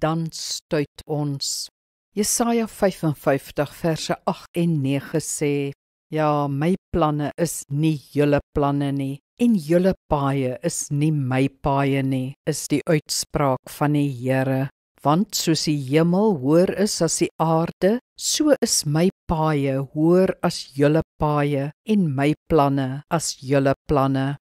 dan stuit ons. Jesaja 55 verse 8 en 9 sê, ja, my planne is nie julle planne nie, en julle paaie is nie my paaie nie, is die uitspraak van die Here. Want soos die hemel hoër is as die aarde, so is my paaie hoër as julle paaie, en my planne as julle planne.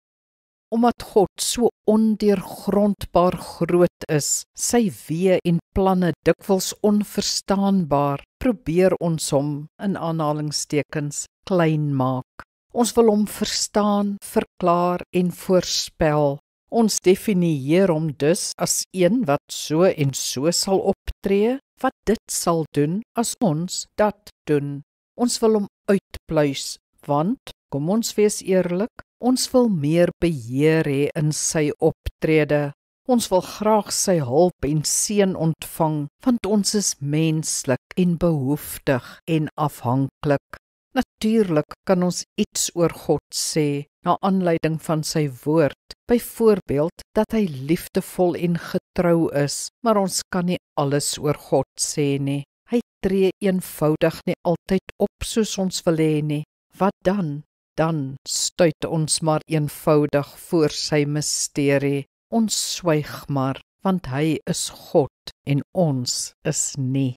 Omdat God so ondeurgrondbaar groot is, sy weë en planne dikwels onverstaanbaar, probeer ons hom, in aanhalingstekens, klein maak. Ons wil hom verstaan, verklaar en voorspel. Ons definieer hom dus as een wat so en so sal optree, wat dit sal doen as ons dat doen. Ons wil hom uitpluis, want, kom ons wees eerlik, ons wil meer beheer hê in sy optrede. Ons wil graag sy hulp en seën ontvang, want ons is menslik en behoeftig en afhanklik. Natuurlik kan ons iets oor God sê, na aanleiding van sy woord, byvoorbeeld dat hy liefdevol en getrou is, maar ons kan nie alles oor God sê nie. Hy tree eenvoudig nie altyd op soos ons wil hê nie. Wat dan? Dan stuit ons maar eenvoudig voor sy misterie. Ons swyg maar, want hy is God en ons is nie.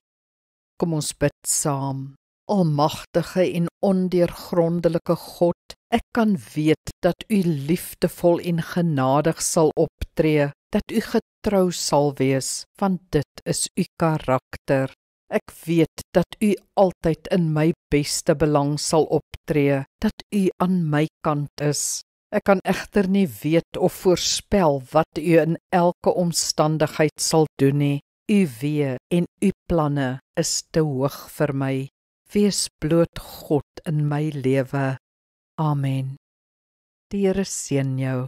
Kom ons bid saam. Almagtige en ondeurgrondelike God, ek kan weet dat u liefdevol en genadig sal optree, dat u getrou sal wees, want dit is u karakter. Ek weet dat u altyd in my beste belang sal optree, dat u aan my kant is. Ek kan egter nie weet of voorspel wat u in elke omstandigheid sal doen nie. U weë en u planne is te hoog vir my. Wees bloot God in my lewe. Amen. Die Here seën jou.